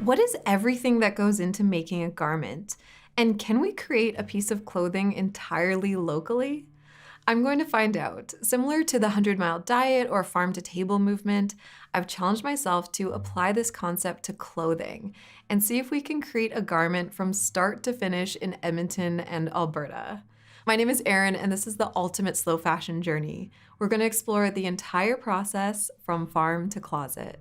What is everything that goes into making a garment? And can we create a piece of clothing entirely locally? I'm going to find out. Similar to the 100-mile diet or farm-to-table movement, I've challenged myself to apply this concept to clothing and see if we can create a garment from start to finish in Edmonton and Alberta. My name is Erin, and this is the ultimate slow fashion journey. We're going to explore the entire process from farm to closet.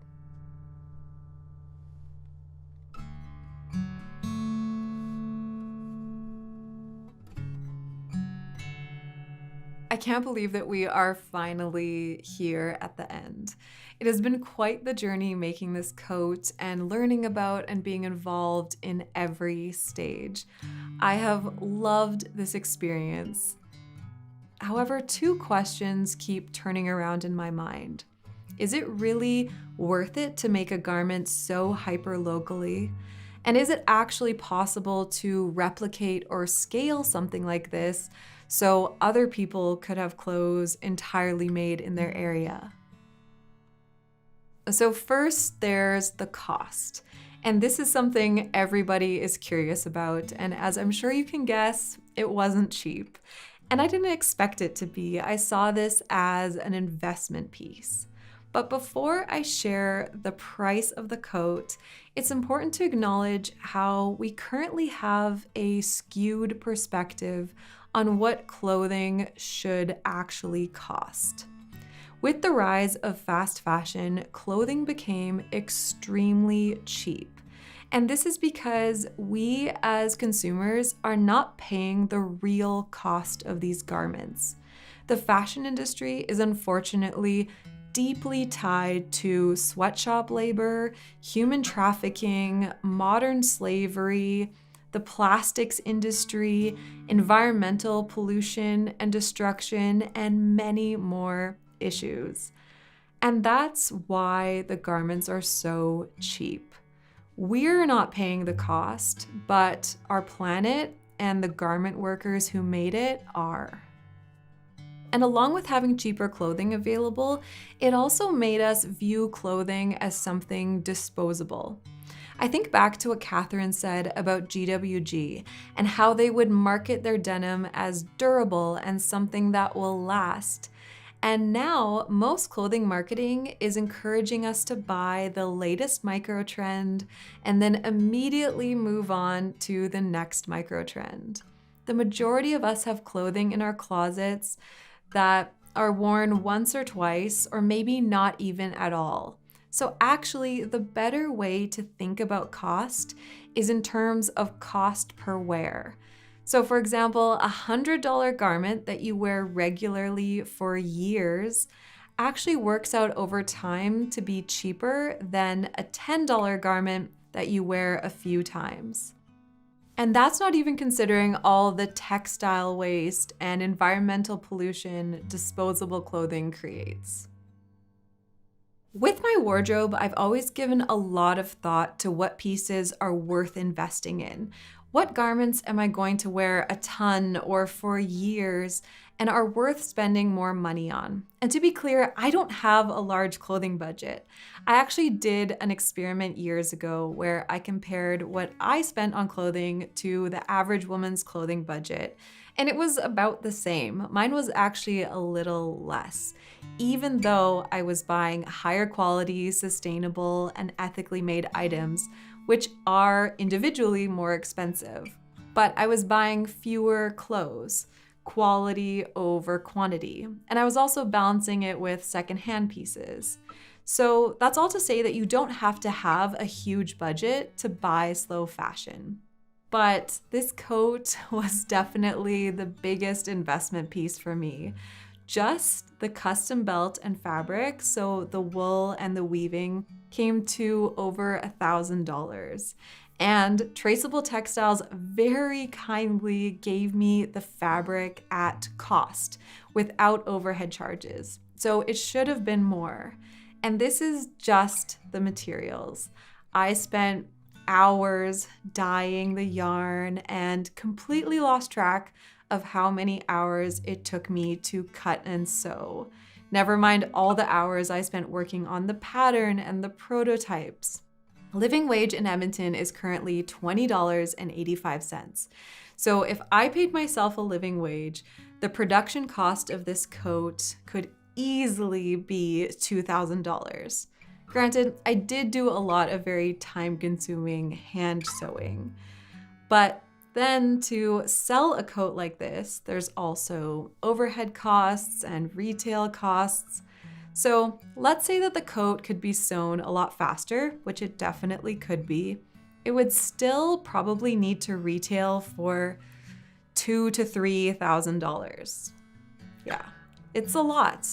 I can't believe that we are finally here at the end. It has been quite the journey making this coat and learning about and being involved in every stage. I have loved this experience. However, two questions keep turning around in my mind. Is it really worth it to make a garment so hyper-locally? And is it actually possible to replicate or scale something like this so other people could have clothes entirely made in their area? So first, there's the cost. And this is something everybody is curious about. And as I'm sure you can guess, it wasn't cheap. And I didn't expect it to be. I saw this as an investment piece. But before I share the price of the coat, it's important to acknowledge how we currently have a skewed perspective on what clothing should actually cost. With the rise of fast fashion, clothing became extremely cheap. And this is because we as consumers are not paying the real cost of these garments. The fashion industry is unfortunately deeply tied to sweatshop labor, human trafficking, modern slavery, the plastics industry, environmental pollution and destruction, and many more issues. And that's why the garments are so cheap. We're not paying the cost, but our planet and the garment workers who made it are. And along with having cheaper clothing available, it also made us view clothing as something disposable. I think back to what Catherine said about GWG and how they would market their denim as durable and something that will last. And now, most clothing marketing is encouraging us to buy the latest micro trend and then immediately move on to the next micro trend. The majority of us have clothing in our closets that are worn once or twice, or maybe not even at all. So actually, the better way to think about cost is in terms of cost per wear. So for example, a $100 garment that you wear regularly for years actually works out over time to be cheaper than a $10 garment that you wear a few times. And that's not even considering all the textile waste and environmental pollution disposable clothing creates. With my wardrobe, I've always given a lot of thought to what pieces are worth investing in. What garments am I going to wear a ton or for years and are worth spending more money on? And to be clear, I don't have a large clothing budget. I actually did an experiment years ago where I compared what I spent on clothing to the average woman's clothing budget, and it was about the same. Mine was actually a little less, even though I was buying higher quality, sustainable, and ethically made items, which are individually more expensive. But I was buying fewer clothes, quality over quantity, and I was also balancing it with secondhand pieces. So that's all to say that you don't have to have a huge budget to buy slow fashion. But this coat was definitely the biggest investment piece for me. Just the custom belt and fabric, so the wool and the weaving, came to over $1,000. And Traceable Textiles very kindly gave me the fabric at cost without overhead charges. So it should have been more. And this is just the materials. I spent hours dyeing the yarn and completely lost track of how many hours it took me to cut and sew. Never mind all the hours I spent working on the pattern and the prototypes. Living wage in Edmonton is currently $20.85. So if I paid myself a living wage, the production cost of this coat could easily be $2,000. Granted, I did do a lot of very time-consuming hand sewing, but then to sell a coat like this, there's also overhead costs and retail costs. So let's say that the coat could be sewn a lot faster, which it definitely could be. It would still probably need to retail for $2,000 to $3,000. Yeah, it's a lot.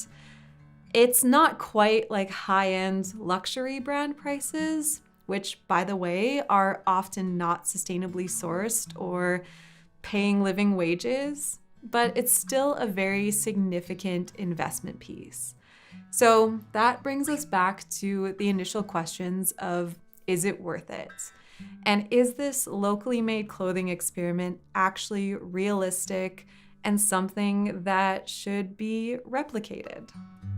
It's not quite like high-end luxury brand prices, which, by the way, are often not sustainably sourced or paying living wages, but it's still a very significant investment piece. So that brings us back to the initial questions of, is it worth it? And is this locally made clothing experiment actually realistic and something that should be replicated?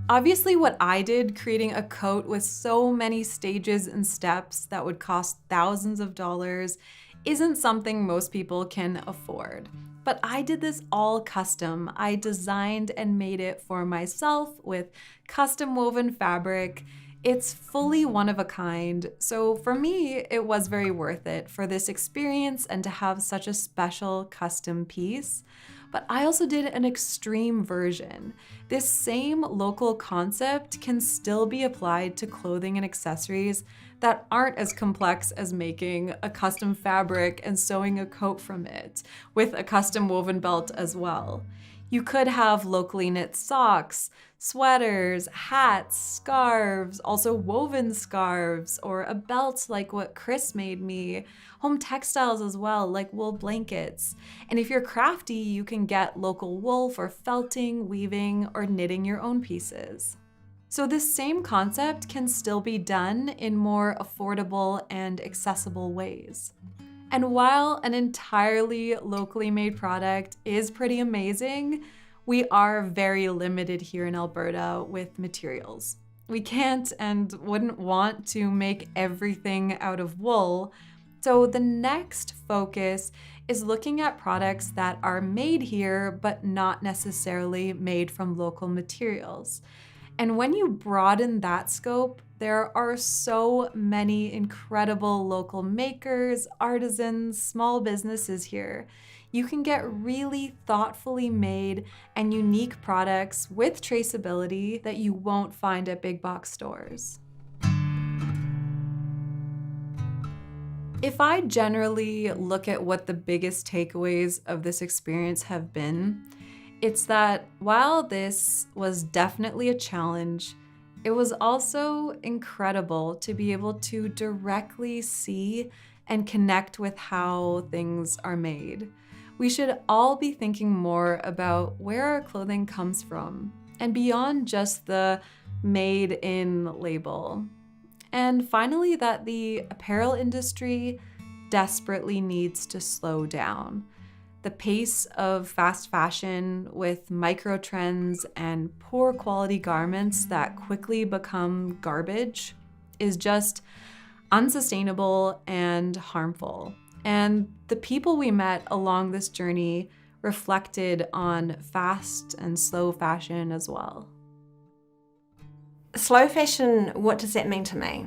Obviously, what I did, creating a coat with so many stages and steps that would cost thousands of dollars, isn't something most people can afford. But I did this all custom. I designed and made it for myself with custom woven fabric. It's fully one of a kind. So for me, it was very worth it for this experience and to have such a special custom piece. But I also did an extreme version. This same local concept can still be applied to clothing and accessories that aren't as complex as making a custom fabric and sewing a coat from it, with a custom woven belt as well. You could have locally knit socks, sweaters, hats, scarves, also woven scarves, or a belt like what Chris made me, home textiles as well, like wool blankets. And if you're crafty, you can get local wool for felting, weaving, or knitting your own pieces. So this same concept can still be done in more affordable and accessible ways. And while an entirely locally made product is pretty amazing, we are very limited here in Alberta with materials. We can't and wouldn't want to make everything out of wool. So the next focus is looking at products that are made here, but not necessarily made from local materials. And when you broaden that scope, there are so many incredible local makers, artisans, small businesses here. You can get really thoughtfully made and unique products with traceability that you won't find at big box stores. If I generally look at what the biggest takeaways of this experience have been, it's that while this was definitely a challenge, it was also incredible to be able to directly see and connect with how things are made. We should all be thinking more about where our clothing comes from and beyond just the made in label. And finally, that the apparel industry desperately needs to slow down. The pace of fast fashion with micro trends and poor quality garments that quickly become garbage is just unsustainable and harmful. And the people we met along this journey reflected on fast and slow fashion as well. Slow fashion, what does that mean to me?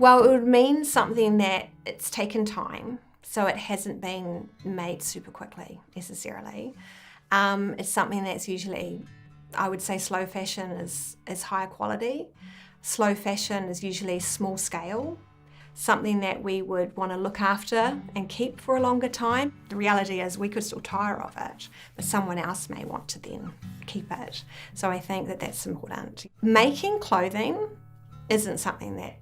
Well, it would mean something that it's taken time. So it hasn't been made super quickly necessarily. It's something that's usually, I would say slow fashion is higher quality. Slow fashion is usually small scale, something that we would want to look after and keep for a longer time. The reality is we could still tire of it, but someone else may want to then keep it. So I think that that's important. Making clothing isn't something that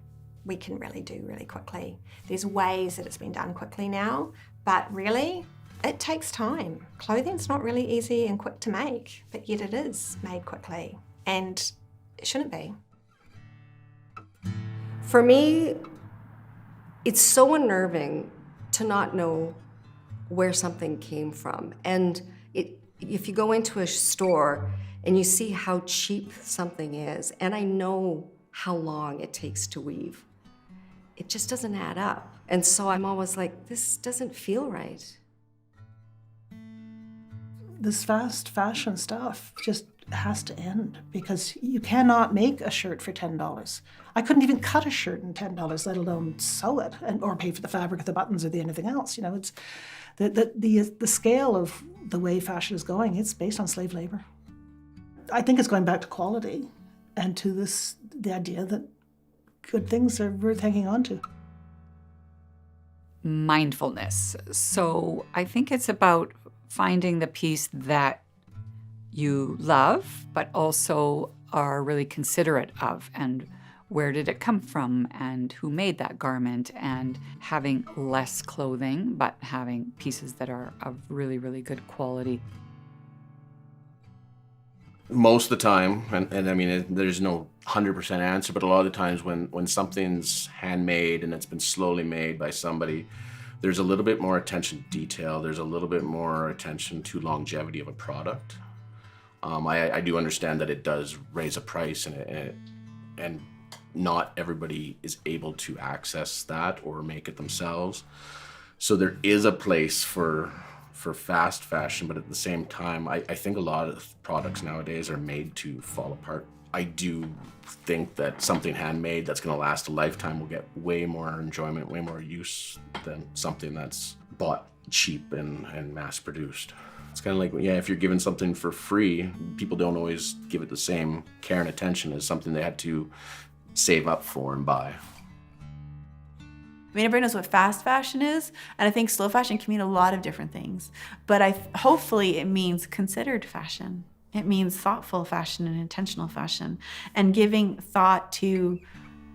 we can really do really quickly. There's ways that it's been done quickly now, but really, it takes time. Clothing's not really easy and quick to make, but yet it is made quickly, and it shouldn't be. For me, it's so unnerving to not know where something came from. And if you go into a store and you see how cheap something is, and I know how long it takes to weave, it just doesn't add up. And so I'm always like, this doesn't feel right. This fast fashion stuff just has to end, because you cannot make a shirt for $10. I couldn't even cut a shirt in $10, let alone sew it or pay for the fabric, the buttons, or anything else. It's the scale of the way fashion is going. It's based on slave labor. I think it's going back to quality and to the idea that good things are worth hanging on to. Mindfulness. So I think it's about finding the piece that you love, but also are really considerate of, and where did it come from, and who made that garment, and having less clothing, but having pieces that are of really, really good quality. Most of the time, and I mean, there's no 100% answer, but a lot of the times when something's handmade and it's been slowly made by somebody, there's a little bit more attention to detail. There's a little bit more attention to longevity of a product. I do understand that it does raise a price, and not everybody is able to access that or make it themselves. So there is a place for fast fashion, but at the same time, I think a lot of products nowadays are made to fall apart. I do think that something handmade that's going to last a lifetime will get way more enjoyment, way more use than something that's bought cheap and mass-produced. It's kind of like, yeah, if you're given something for free, people don't always give it the same care and attention as something they had to save up for and buy. I mean, everybody knows what fast fashion is, and I think slow fashion can mean a lot of different things. But hopefully it means considered fashion. It means thoughtful fashion and intentional fashion, and giving thought to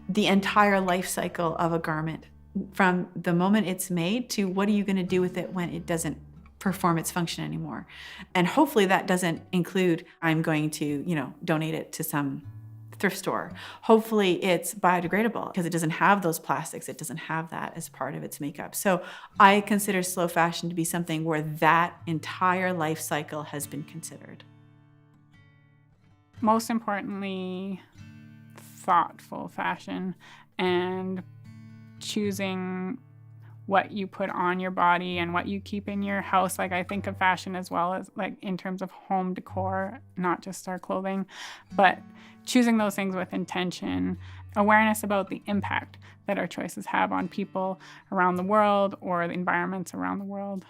the entire life cycle of a garment, from the moment it's made to what are you going to do with it when it doesn't perform its function anymore. And hopefully that doesn't include, I'm going to, donate it to some thrift store. Hopefully it's biodegradable because it doesn't have those plastics. It doesn't have that as part of its makeup. So I consider slow fashion to be something where that entire life cycle has been considered. Most importantly, thoughtful fashion, and choosing what you put on your body and what you keep in your house. Like, I think of fashion as well as like in terms of home decor, not just our clothing, but choosing those things with intention, awareness about the impact that our choices have on people around the world or the environments around the world.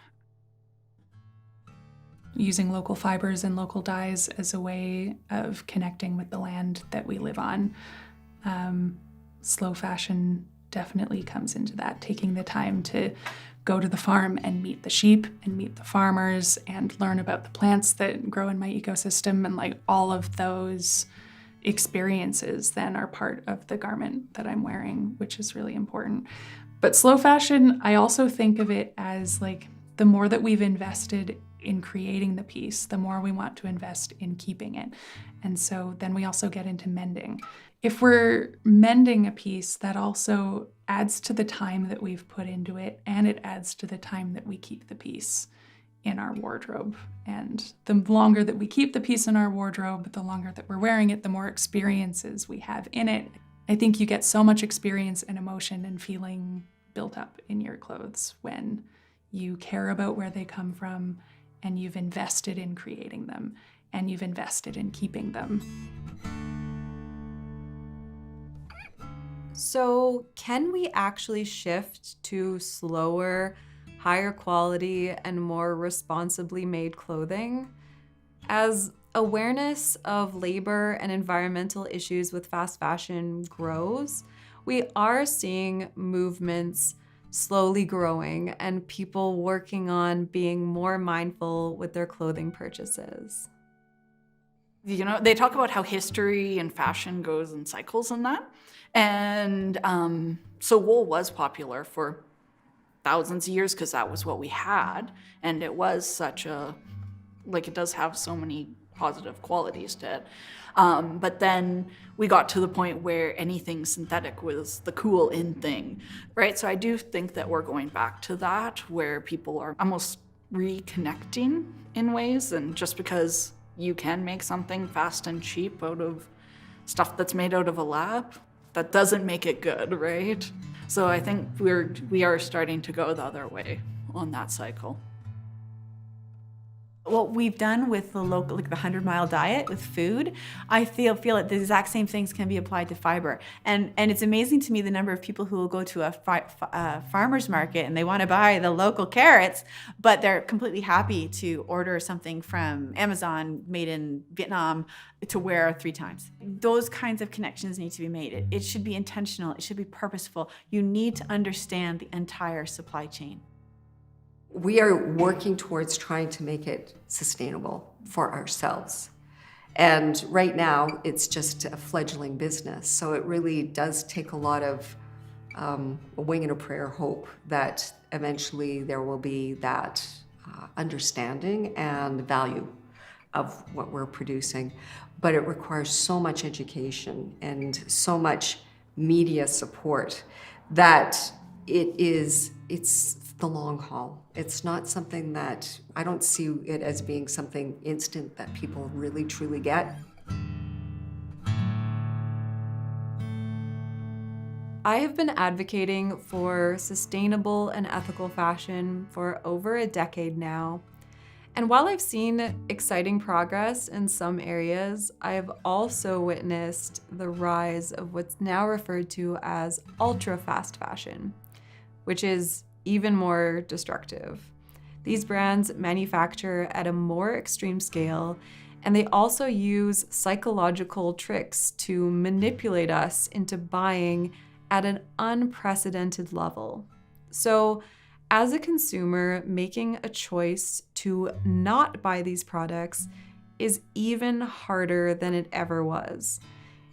Using local fibers and local dyes as a way of connecting with the land that we live on. Slow fashion definitely comes into that, taking the time to go to the farm and meet the sheep and meet the farmers and learn about the plants that grow in my ecosystem, and like all of those experiences then are part of the garment that I'm wearing, which is really important. But slow fashion, I also think of it as like the more that we've invested in creating the piece, the more we want to invest in keeping it. And so then we also get into mending. If we're mending a piece, that also adds to the time that we've put into it, and it adds to the time that we keep the piece in our wardrobe. And the longer that we keep the piece in our wardrobe, the longer that we're wearing it, the more experiences we have in it. I think you get so much experience and emotion and feeling built up in your clothes when you care about where they come from, and you've invested in creating them, and you've invested in keeping them. So can we actually shift to slower, higher quality, and more responsibly made clothing? As awareness of labor and environmental issues with fast fashion grows, we are seeing movements slowly growing and people working on being more mindful with their clothing purchases. They talk about how history and fashion goes in cycles and that. And so wool was popular for thousands of years because that was what we had. And it was such it does have so many positive qualities to it. But then we got to the point where anything synthetic was the cool in thing, right? So I do think that we're going back to that, where people are almost reconnecting in ways, and just because you can make something fast and cheap out of stuff that's made out of a lab, that doesn't make it good, right? So I think we are starting to go the other way on that cycle. What we've done with the local, like the 100-mile diet with food, I feel that the exact same things can be applied to fiber. And it's amazing to me the number of people who will go to a farmer's market and they want to buy the local carrots, but they're completely happy to order something from Amazon made in Vietnam to wear 3 times. Those kinds of connections need to be made. It should be intentional. It should be purposeful. You need to understand the entire supply chain. We are working towards trying to make it sustainable for ourselves. And right now, it's just a fledgling business. So it really does take a lot of a wing and a prayer hope that eventually there will be that understanding and value of what we're producing. But it requires so much education and so much media support that it's the long haul. It's not something that, I don't see it as being something instant that people really truly get. I have been advocating for sustainable and ethical fashion for over a decade now. And while I've seen exciting progress in some areas, I've also witnessed the rise of what's now referred to as ultra fast fashion, which is even more destructive. These brands manufacture at a more extreme scale, and they also use psychological tricks to manipulate us into buying at an unprecedented level. So, as a consumer, making a choice to not buy these products is even harder than it ever was.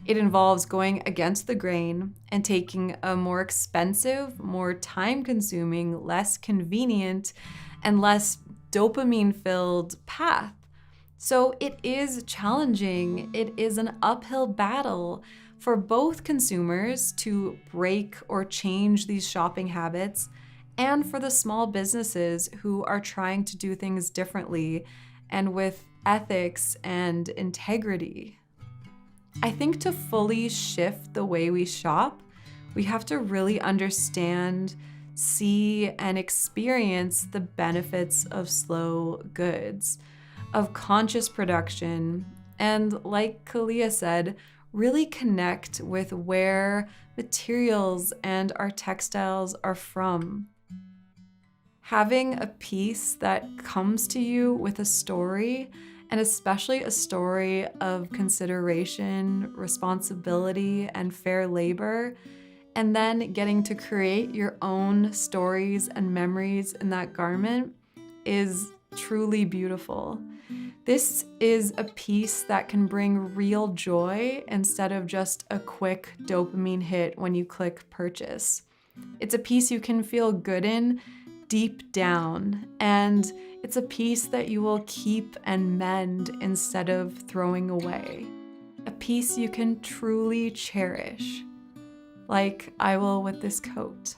It involves going against the grain and taking a more expensive, more time-consuming, less convenient, and less dopamine-filled path. So it is challenging. It is an uphill battle for both consumers to break or change these shopping habits, and for the small businesses who are trying to do things differently and with ethics and integrity. I think to fully shift the way we shop, we have to really understand, see, and experience the benefits of slow goods, of conscious production, and like Kalia said, really connect with where materials and our textiles are from. Having a piece that comes to you with a story, and especially a story of consideration, responsibility, and fair labor, and then getting to create your own stories and memories in that garment is truly beautiful. This is a piece that can bring real joy instead of just a quick dopamine hit when you click purchase. It's a piece you can feel good in deep down, and it's a piece that you will keep and mend instead of throwing away. A piece you can truly cherish, like I will with this coat.